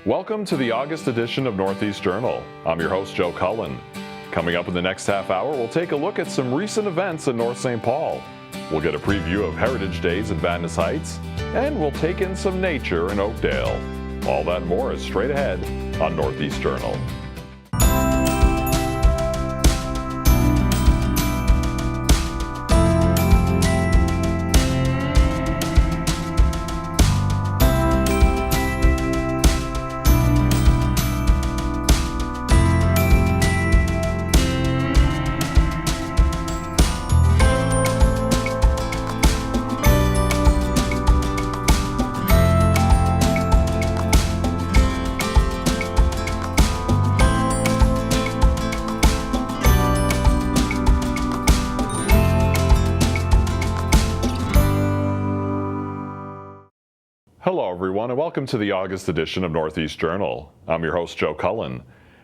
Welcome to the August edition of Northeast Journal. I'm your host, Joe Cullen. Coming up in the next half hour, we'll take a look at some recent events in North St. Paul. We'll get a preview of Heritage Days in Vadnais Heights, and we'll take in some nature in Oakdale. All that and more is straight ahead on Northeast Journal. Hello everyone and welcome to the August edition of Northeast Journal. I'm your host, Joe Cullen.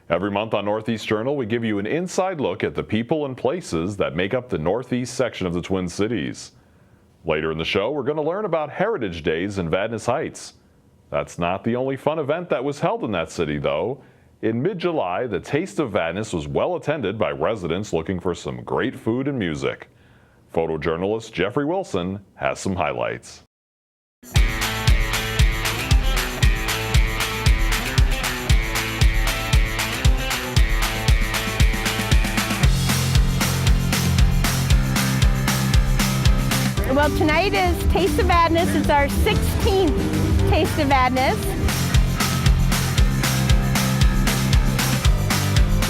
Every month on Northeast Journal we give you an inside look at the people and places that make up the northeast section of the Twin Cities. Later in the show we're going to learn about Heritage Days in Vadnais Heights. That's not the only fun event that was held in that city though. In mid-July, the Taste of Vadnais was well attended by residents looking for some great food and music. Photojournalist Jeffrey Wilson has some highlights. Well, tonight is Taste of Vadnais. It's our 16th Taste of Vadnais.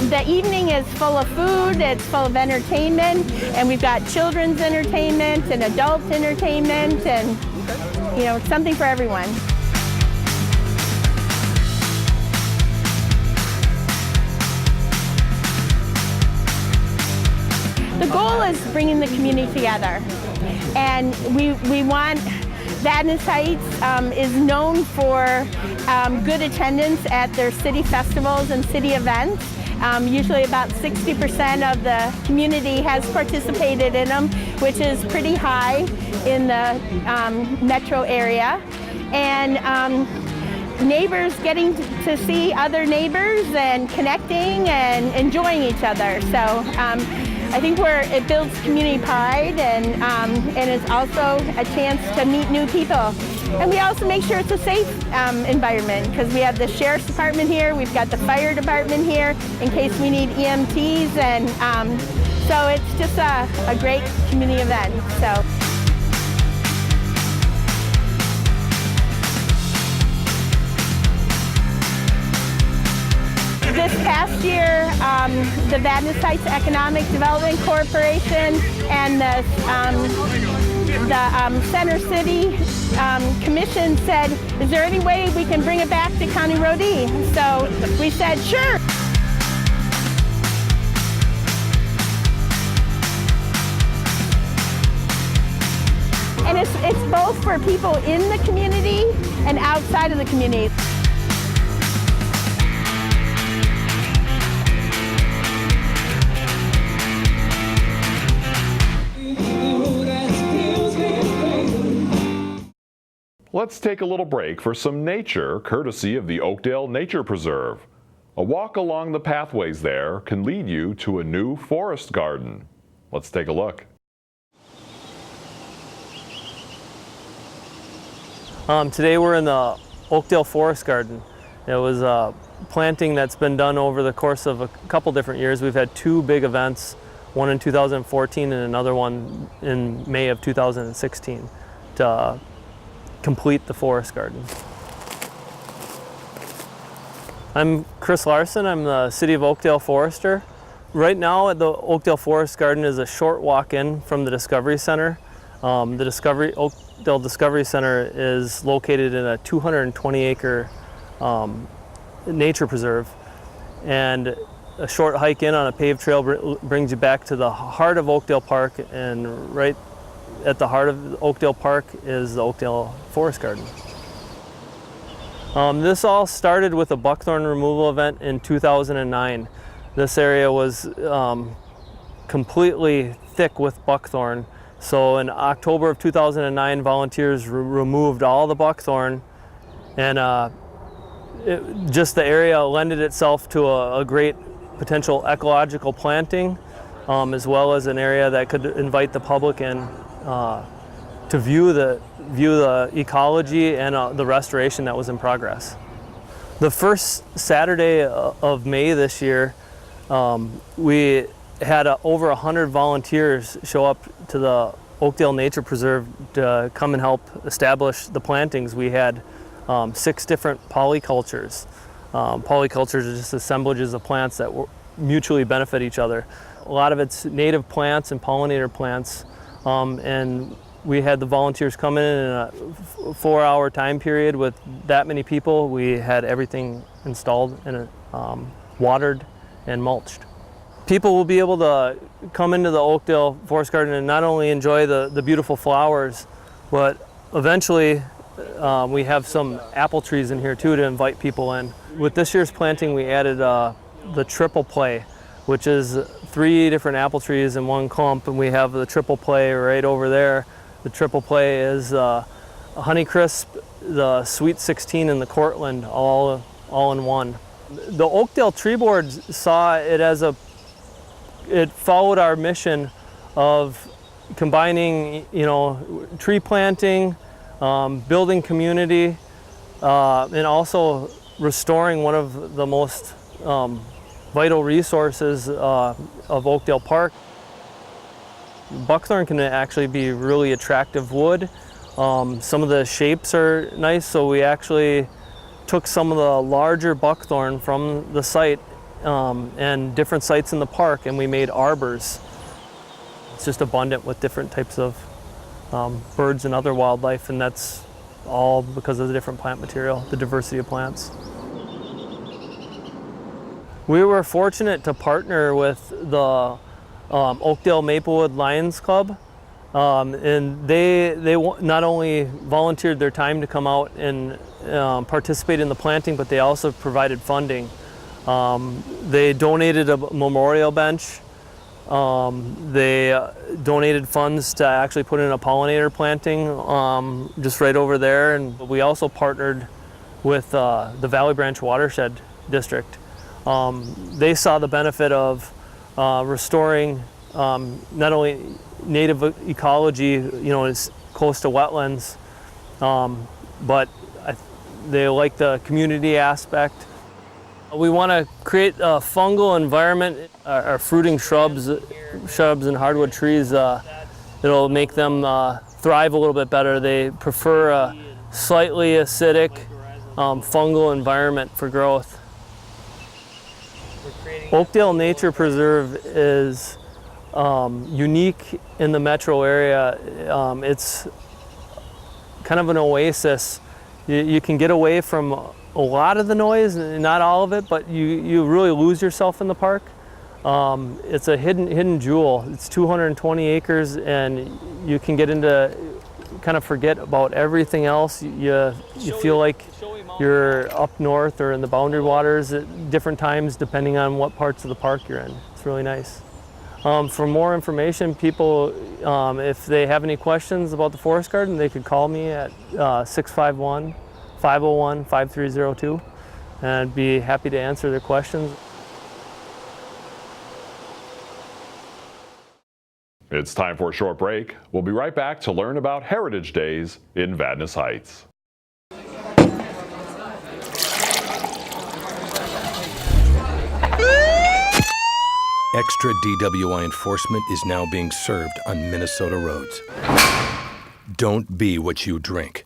The evening is full of food, it's full of entertainment, and we've got children's entertainment and adult entertainment and, you know, something for everyone. The goal is bringing the community together. And we want, Vadnais Heights is known for good attendance at their city festivals and city events. Usually about 60% of the community has participated in them, which is pretty high in the metro area. And neighbors getting to see other neighbors and connecting and enjoying each other. So I think it builds community pride and it's also a chance to meet new people. And we also make sure it's a safe environment because we have the sheriff's department here, we've got the fire department here in case we need EMTs, and so it's just a great community event. So. This past year, the Vadnais Heights Economic Development Corporation and the Center City Commission said, is there any way we can bring it back to County Road E? So we said, sure. And it's both for people in the community and outside of the community. Let's take a little break for some nature, courtesy of the Oakdale Nature Preserve. A walk along the pathways there can lead you to a new forest garden. Let's take a look. Today we're in the Oakdale Forest Garden. It was a planting that's been done over the course of a couple different years. We've had two big events, one in 2014 and another one in May of 2016 to complete the forest garden. I'm Chris Larson. I'm the City of Oakdale Forester. Right now the Oakdale Forest Garden is a short walk in from the Discovery Center. The Oakdale Discovery Center is located in a 220-acre nature preserve, and a short hike in on a paved trail brings you back to the heart of Oakdale Park, and right at the heart of Oakdale Park is the Oakdale Forest Garden. This all started with a buckthorn removal event in 2009. This area was completely thick with buckthorn. So in October of 2009, volunteers removed all the buckthorn, and just the area lended itself to a great potential ecological planting, as well as an area that could invite the public in to view the ecology and the restoration that was in progress. The first Saturday of May this year, we had over 100 volunteers show up to the Oakdale Nature Preserve to come and help establish the plantings. We had 6 different polycultures. Polycultures are just assemblages of plants that mutually benefit each other. A lot of it's native plants and pollinator plants, and we had the volunteers come in a 4-hour time period with that many people. We had everything installed and watered and mulched. People will be able to come into the Oakdale Forest Garden and not only enjoy the beautiful flowers, but eventually we have some apple trees in here too to invite people in. With this year's planting, we added the triple play, which is 3 different apple trees in one clump, and we have the triple play right over there. The triple play is Honeycrisp, the Sweet 16, and the Cortland all in one. The Oakdale Tree Board saw it as it followed our mission of combining, tree planting, building community, and also restoring one of the most vital resources of Oakdale Park. Buckthorn can actually be really attractive wood. Some of the shapes are nice, so we actually took some of the larger buckthorn from the site and different sites in the park, and we made arbors. It's just abundant with different types of birds and other wildlife, and that's all because of the different plant material, the diversity of plants. We were fortunate to partner with the Oakdale Maplewood Lions Club, and they not only volunteered their time to come out and participate in the planting, but they also provided funding. They donated a memorial bench. They donated funds to actually put in a pollinator planting just right over there, and we also partnered with the Valley Branch Watershed District. They saw the benefit of restoring not only native ecology, it's close to wetlands, but they like the community aspect. We want to create a fungal environment. Our fruiting shrubs and hardwood trees, it'll make them thrive a little bit better. They prefer a slightly acidic fungal environment for growth. Oakdale Nature Preserve is unique in the metro area. It's kind of an oasis. You can get away from a lot of the noise, not all of it, but you really lose yourself in the park. It's a hidden jewel. It's 220 acres, and you can get into, kind of forget about everything else. You feel like you're up north or in the boundary waters at different times, depending on what parts of the park you're in. It's really nice. For more information, people, if they have any questions about the Forest Garden, they could call me at 651-501-5302, and I'd be happy to answer their questions. It's time for a short break. We'll be right back to learn about Heritage Days in Vadnais Heights. Extra DWI enforcement is now being served on Minnesota roads. Don't be what you drink.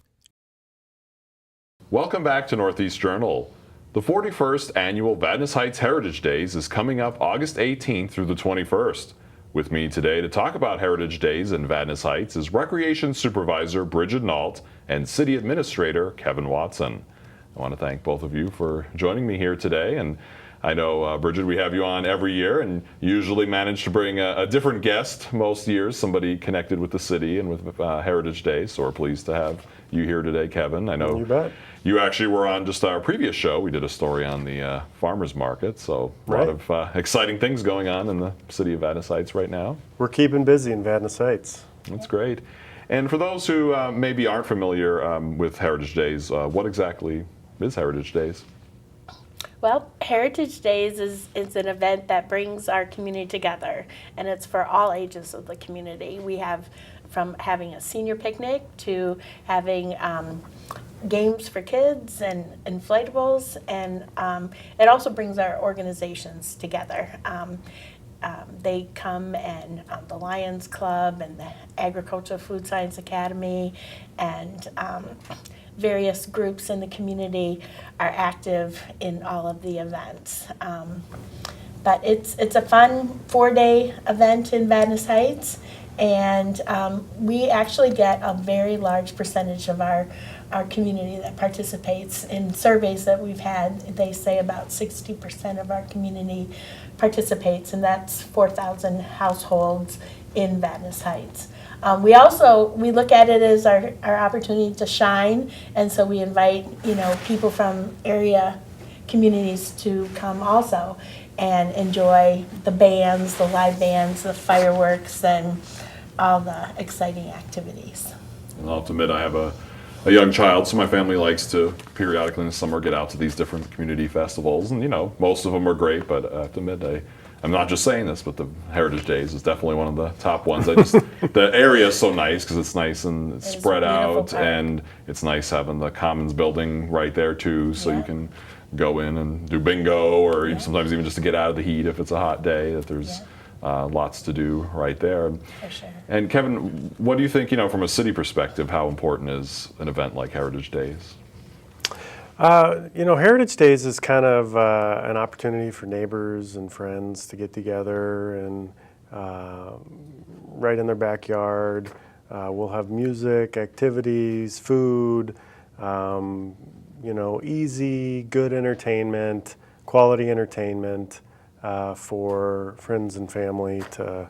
Welcome back to Northeast Journal. The 41st Annual Vadnais Heights Heritage Days is coming up August 18th through the 21st. With me today to talk about Heritage Days in Vadnais Heights is Recreation Supervisor Bridget Nault and City Administrator Kevin Watson. I want to thank both of you for joining me here today. And I know, Bridget, we have you on every year and usually manage to bring a different guest most years, somebody connected with the city and with Heritage Days. So we're pleased to have you here today, Kevin. I know you bet. You actually were on just our previous show. We did a story on the farmers market, so a lot of exciting things going on in the city of Vadnais Heights right now. We're keeping busy in Vadnais Heights. That's great. And for those who maybe aren't familiar with Heritage Days, what exactly is Heritage Days? Well, Heritage Days is an event that brings our community together, and it's for all ages of the community. We have from having a senior picnic to having games for kids and inflatables, and it also brings our organizations together. They come, and the Lions Club and the Agricultural Food Science Academy and various groups in the community are active in all of the events. But it's a fun 4-day event in Vadnais Heights, and we actually get a very large percentage of our community that participates. In surveys that we've had, they say about 60% of our community participates, and that's 4,000 households in Vadnais Heights. We look at it as our opportunity to shine, and so we invite people from area communities to come also and enjoy the bands, the live bands, the fireworks, and all the exciting activities. I'll have to admit, I have a young child, so my family likes to periodically in the summer get out to these different community festivals, and most of them are great, but I have to admit, I'm not just saying this, but the Heritage Days is definitely one of the top ones. The area is so nice because it's nice and it's spread out, park. And it's nice having the Commons building right there too, so you can go in and do bingo, or even sometimes even just to get out of the heat if it's a hot day, that there's lots to do right there. For sure. And Kevin, what do you think, from a city perspective, how important is an event like Heritage Days? Heritage Days is kind of an opportunity for neighbors and friends to get together and right in their backyard. We'll have music, activities, food, easy, good entertainment, quality entertainment for friends and family to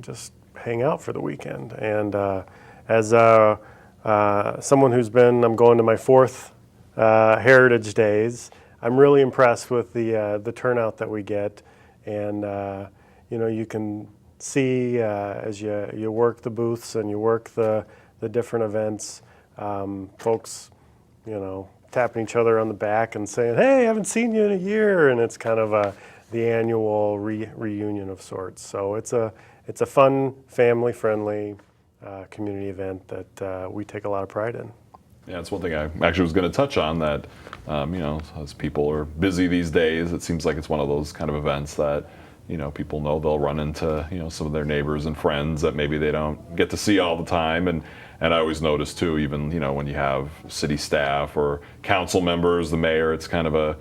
just hang out for the weekend. And as someone I'm going to my fourth Heritage Days, I'm really impressed with the turnout that we get, and you can see as you work the booths and you work the different events, folks, tapping each other on the back and saying, "Hey, I haven't seen you in a year," and it's kind of the annual reunion of sorts. So it's a fun, family-friendly community event that we take a lot of pride in. Yeah, it's one thing I actually was going to touch on, that, as people are busy these days, it seems like it's one of those kind of events that, people know they'll run into, some of their neighbors and friends that maybe they don't get to see all the time. And I always notice too, even, when you have city staff or council members, the mayor, it's kind of a,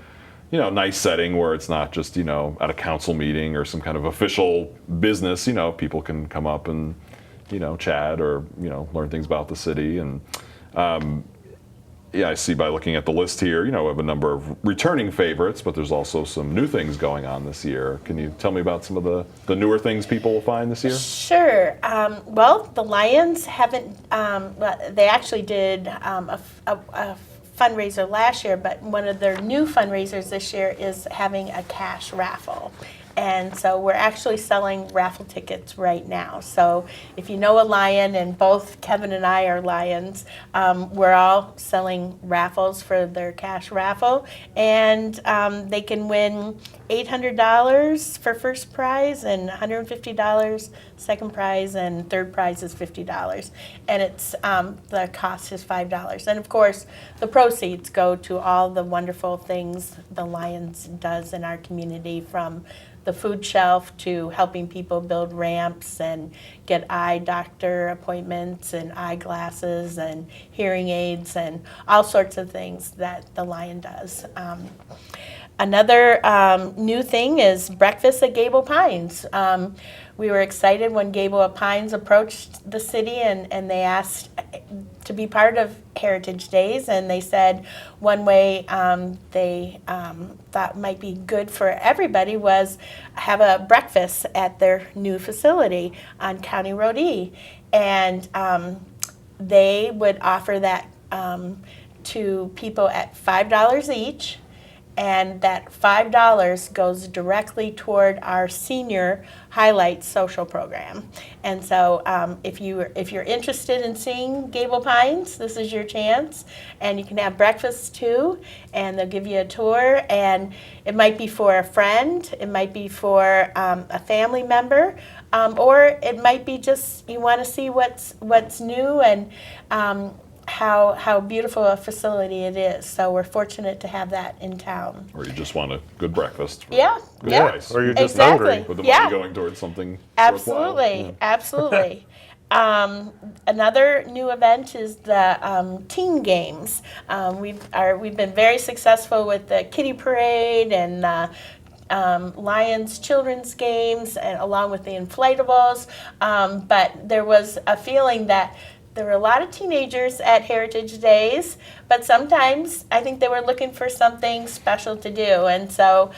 nice setting where it's not just, at a council meeting or some kind of official business, people can come up and, chat or, learn things about the city. And, I see by looking at the list here, we have a number of returning favorites, but there's also some new things going on this year. Can you tell me about some of the newer things people will find this year? Sure. Well, the Lions haven't, they actually did a fundraiser last year, but one of their new fundraisers this year is having a cash raffle. And so we're actually selling raffle tickets right now. So if you know a Lion, and both Kevin and I are Lions, we're all selling raffles for their cash raffle. And they can win $800 for first prize and $150 second prize, and third prize is $50. And it's the cost is $5. And of course, the proceeds go to all the wonderful things the Lions does in our community, from the food shelf to helping people build ramps and get eye doctor appointments and eyeglasses and hearing aids and all sorts of things that the Lion does. Another new thing is breakfast at Gable Pines. We were excited when Gable Pines approached the city and they asked to be part of Heritage Days, and they said one way they thought might be good for everybody was have a breakfast at their new facility on County Road E, and they would offer that to people at $5 each. and that $5 goes directly toward our senior highlight social program. And so if you're interested in seeing Gable Pines, this is your chance. And you can have breakfast too, and they'll give you a tour. And it might be for a friend, it might be for a family member, or it might be just you want to see what's new and how beautiful a facility it is. So we're fortunate to have that in town. Or you just want a good breakfast. For Yeah, good yeah. price. Or you're just Exactly. hungry. With the Yeah. money going towards something Absolutely, worthwhile. absolutely. Another new event is the teen games. We've been very successful with the Kitty Parade and Lions Children's Games, and along with the inflatables. But there was a feeling that there were a lot of teenagers at Heritage Days, but sometimes I think they were looking for something special to do. And so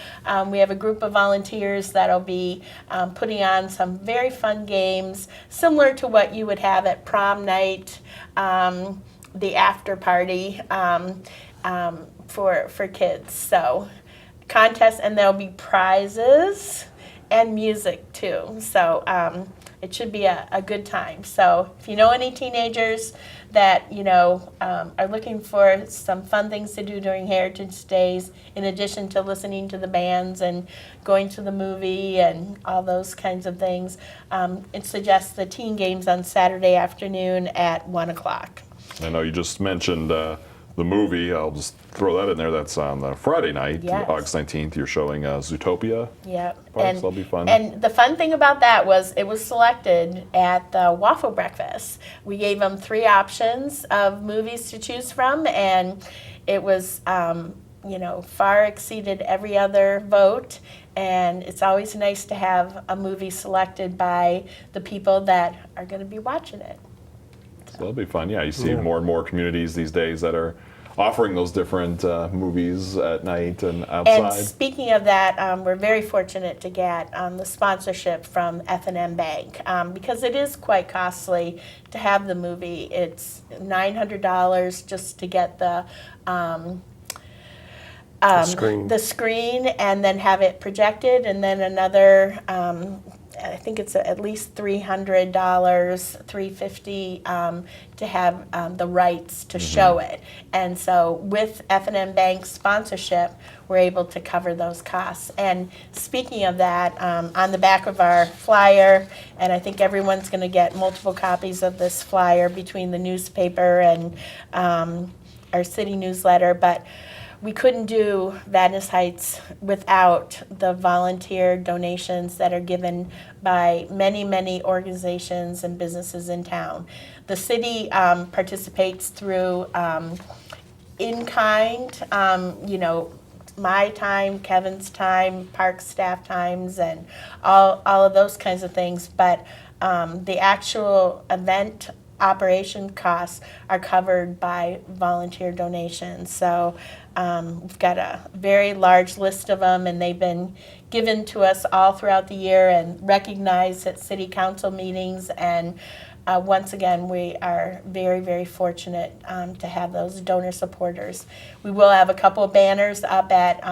we have a group of volunteers that'll be putting on some very fun games, similar to what you would have at prom night, the after party for kids. So contests, and there'll be prizes and music too. So it should be a good time. So if you know any teenagers that are looking for some fun things to do during Heritage Days, in addition to listening to the bands and going to the movie and all those kinds of things, it suggests the teen games on Saturday afternoon at 1 o'clock. I know you just mentioned the movie. I'll just throw that in there. That's on the Friday night, Yes. August 19th. You're showing Zootopia. Yep. Parks, that'll be fun. And the fun thing about that was it was selected at the waffle breakfast. We gave them 3 options of movies to choose from, and it was far exceeded every other vote. And it's always nice to have a movie selected by the people that are going to be watching it. So that'll be fun. Yeah, you see more and more communities these days that are offering those different movies at night and outside. And speaking of that, we're very fortunate to get the sponsorship from F&M Bank because it is quite costly to have the movie. It's $900 just to get the screen and then have it projected, and then another I think it's at least $300, $350 to have the rights to show it. And so with F&M Bank's sponsorship, we're able to cover those costs. And speaking of that, on the back of our flyer, and I think everyone's going to get multiple copies of this flyer between the newspaper and our city newsletter, but we couldn't do Vadnais Heights without the volunteer donations that are given by many, many organizations and businesses in town. The city participates through in-kind, my time, Kevin's time, park staff times, and all of those kinds of things. But the actual event operation costs are covered by volunteer donations. So we've got a very large list of them, and they've been given to us all throughout the year and recognized at city council meetings. And once again, we are very, very fortunate to have those donor supporters. We will have a couple of banners up at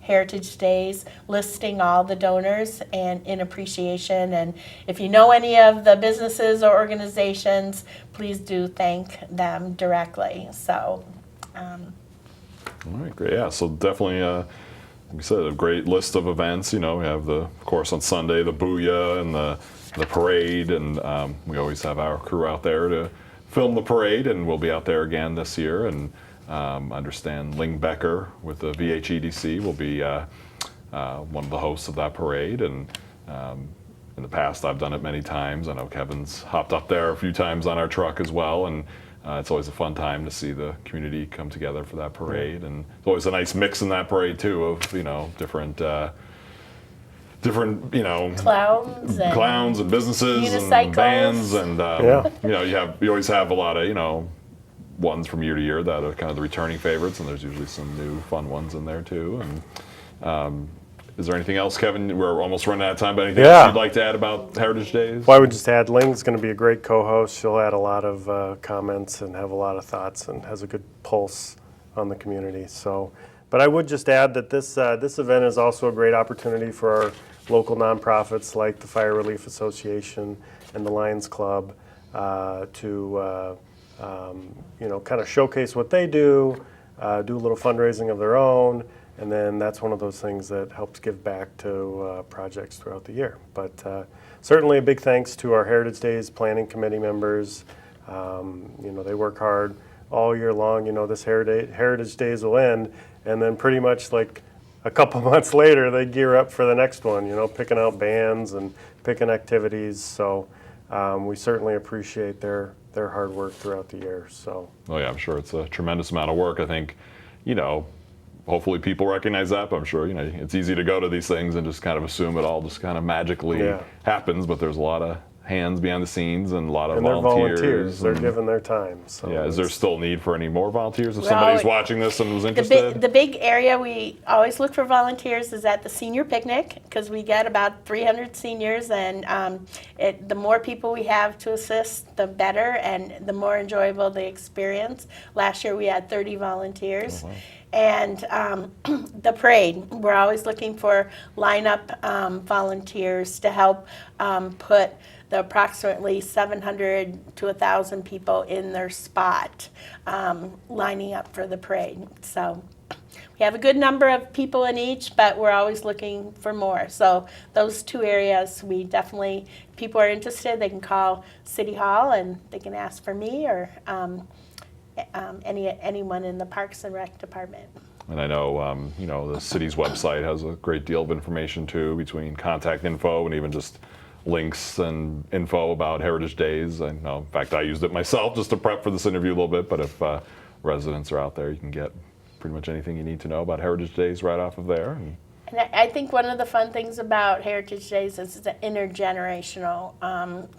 Heritage Days listing all the donors and in appreciation. And if you know any of the businesses or organizations, please do thank them directly. So All right, great. Yeah, so definitely, like we said, a great list of events. We have of course, on Sunday, the Booyah and the parade, and we always have our crew out there to film the parade, and we'll be out there again this year. And understand Ling Becker with the VHEDC will be one of the hosts of that parade. And in the past, I've done it many times. I know Kevin's hopped up there a few times on our truck as well, and it's always a fun time to see the community come together for that parade. And it's always a nice mix in that parade too of different clowns and businesses and unicycles. bands, and you always have a lot of ones from year to year that are kind of the returning favorites, and there's usually some new fun ones in there too. And is there anything else, Kevin? We're almost running out of time, but anything else you'd like to add about Heritage Days? Well, I would just add, Ling's going to be a great co-host. She'll add a lot of comments and have a lot of thoughts and has a good pulse on the community. So But I would just add that this event is also a great opportunity for our local nonprofits like the Fire Relief Association and the Lions Club to kind of showcase what they do, do a little fundraising of their own, and then that's one of those things that helps give back to projects throughout the year. But certainly a big thanks to our Heritage Days Planning Committee members. They work hard all year long. This Heritage Days will end, and then pretty much like a couple months later, they gear up for the next one, picking out bands and picking activities. So we certainly appreciate their hard work throughout the year. So. Oh yeah, I'm sure it's a tremendous amount of work. I think, hopefully people recognize that, but I'm sure, it's easy to go to these things and just kind of assume it all just kind of magically happens, but there's a lot of hands behind the scenes and a lot of volunteers. They're giving their time. So yeah, is there still need for any more volunteers if somebody's watching this and was interested? The big area we always look for volunteers is at the senior picnic, because we get about 300 seniors, and the more people we have to assist, the better, and the more enjoyable the experience. Last year we had 30 volunteers. Oh, wow. And the parade, we're always looking for lineup volunteers to help put the approximately 700 to 1,000 people in their spot lining up for the parade. So we have a good number of people in each, but we're always looking for more. So those two areas, we definitely, if people are interested, they can call City Hall and they can ask for me or anyone in the Parks and Rec department. And I know, the city's website has a great deal of information too, between contact info and even just links and info about Heritage Days. I know, in fact, I used it myself just to prep for this interview a little bit, but if residents are out there, you can get pretty much anything you need to know about Heritage Days right off of there. And I think one of the fun things about Heritage Days is it's an intergenerational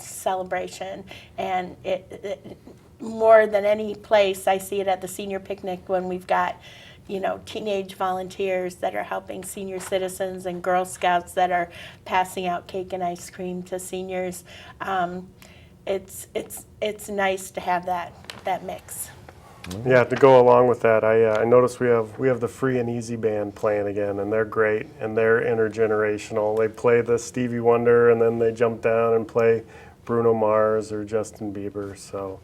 celebration, and it more than any place, I see it at the senior picnic when we've got teenage volunteers that are helping senior citizens and Girl Scouts that are passing out cake and ice cream to seniors. It's nice to have that mix. Yeah, to go along with that, I noticed we have the Free and Easy band playing again, and they're great, and they're intergenerational. They play the Stevie Wonder, and then they jump down and play Bruno Mars or Justin Bieber. So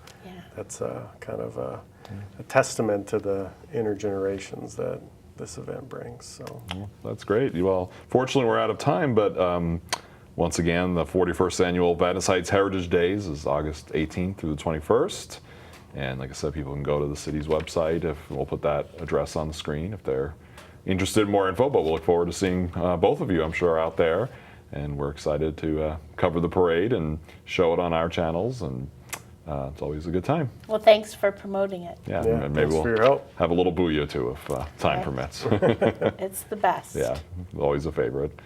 that's kind of a testament to the intergenerations that this event brings. So that's great. Well, fortunately, we're out of time, but once again, the 41st annual Vadnais Heights Heritage Days is August 18th through the 21st. And like I said, people can go to the city's website. We'll put that address on the screen if they're interested in more info. But we'll look forward to seeing both of you, I'm sure, out there. And we're excited to cover the parade and show it on our channels. And it's always a good time. Well, thanks for promoting it. Yeah, and maybe we'll for your help. Have a little booyah too if time permits. It's the best. Yeah, always a favorite.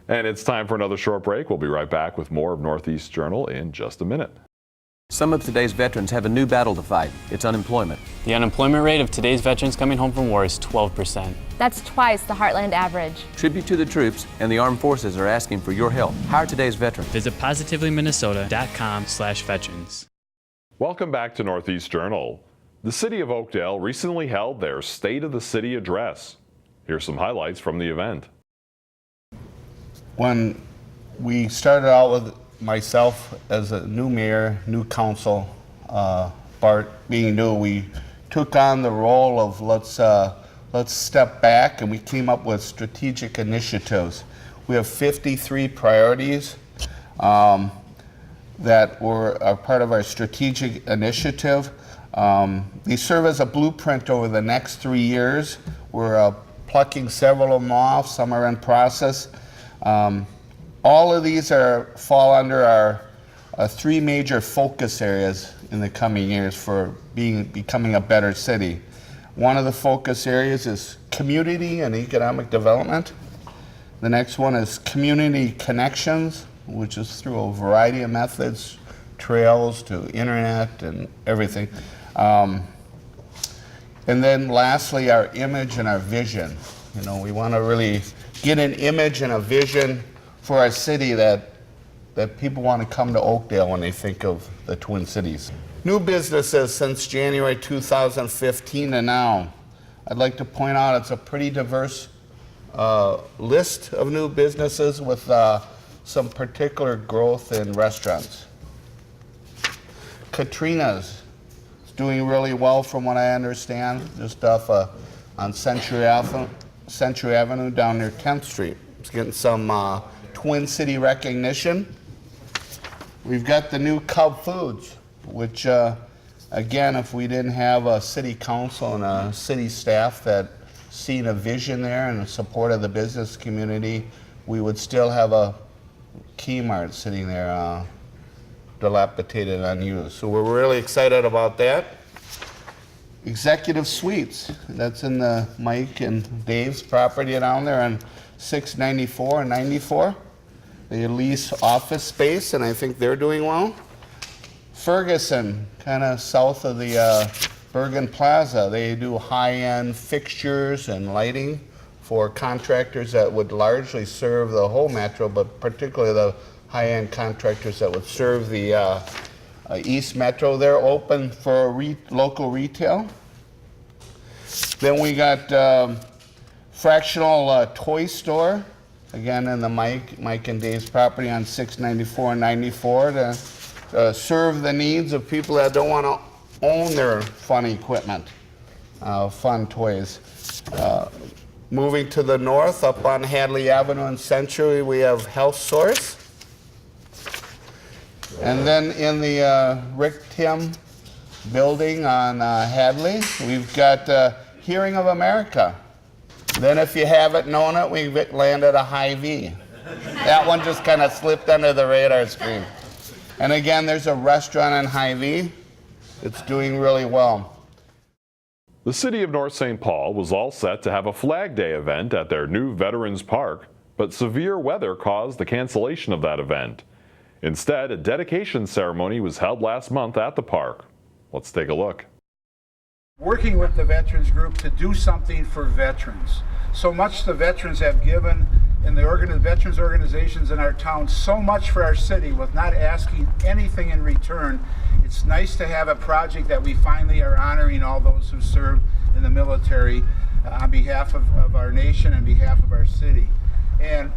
And it's time for another short break. We'll be right back with more of Northeast Journal in just a minute. Some of today's veterans have a new battle to fight. It's unemployment. The unemployment rate of today's veterans coming home from war is 12%. That's twice the Heartland average. Tribute to the troops and the armed forces are asking for your help. Hire today's veteran. Visit positivelyminnesota.com/veterans. Welcome back to Northeast Journal. The City of Oakdale recently held their State of the City address. Here's some highlights from the event. When we started out with myself as a new mayor, new council, Bart being new, we took on the role of let's step back, and we came up with strategic initiatives. We have 53 priorities that are part of our strategic initiative. These serve as a blueprint over the next 3 years. We're plucking several of them off, some are in process. All of these fall under our 3 major focus areas in the coming years for becoming a better city. One of the focus areas is community and economic development. The next one is community connections, which is through a variety of methods, trails to internet and everything. And then lastly, our image and our vision. We want to really get an image and a vision for our city that people want to come to Oakdale when they think of the Twin Cities. New businesses since January 2015 to now. I'd like to point out it's a pretty diverse list of new businesses with some particular growth in restaurants. Katrina's is doing really well from what I understand, just off on Century Avenue down near 10th Street. It's getting some Twin City recognition. We've got the new Cub Foods, which again, if we didn't have a city council and a city staff that seen a vision there and the support of the business community, we would still have a Kmart sitting there dilapidated and unused. So we're really excited about that. Executive Suites, that's in the Mike and Dave's property down there on 694 and 94. They lease office space, and I think they're doing well. Ferguson, kind of south of the Bergen Plaza, they do high-end fixtures and lighting for contractors that would largely serve the whole metro, but particularly the high-end contractors that would serve the East Metro. They're open for local retail. Then we got fractional toy store, again in the Mike and Dave's property on 694 and 94 to serve the needs of people that don't want to own their fun equipment, fun toys. Moving to the north, up on Hadley Avenue and Century, we have Health Source. And then in the Rick Tim building on Hadley, we've got Hearing of America. Then if you haven't known it, we landed a Hy-Vee. That one just kind of slipped under the radar screen. And again, there's a restaurant in Hy-Vee. It's doing really well. The city of North St. Paul was all set to have a Flag Day event at their new Veterans Park, but severe weather caused the cancellation of that event. Instead, a dedication ceremony was held last month at the park. Let's take a look. Working with the Veterans Group to do something for veterans. So much the veterans have given in the veterans organizations in our town, so much for our city with not asking anything in return. It's nice to have a project that we finally are honoring all those who served in the military on behalf of our nation and behalf of our city. And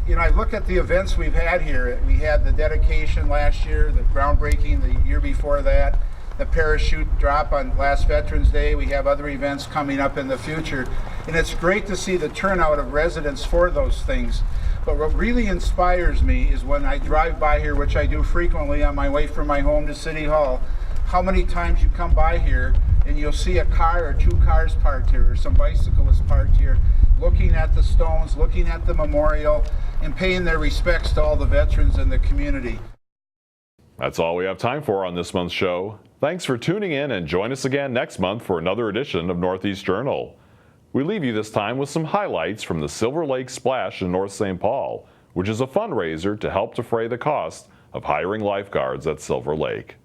you know, I look at the events we've had here. We had the dedication last year, the groundbreaking the year before that, the parachute drop on last Veterans Day. We have other events coming up in the future. And it's great to see the turnout of residents for those things. But what really inspires me is when I drive by here, which I do frequently on my way from my home to City Hall, how many times you come by here and you'll see a car or two cars parked here or some bicyclists parked here, looking at the stones, looking at the memorial, and paying their respects to all the veterans in the community. That's all we have time for on this month's show. Thanks for tuning in, and join us again next month for another edition of Northeast Journal. We leave you this time with some highlights from the Silver Lake Splash in North St. Paul, which is a fundraiser to help defray the cost of hiring lifeguards at Silver Lake.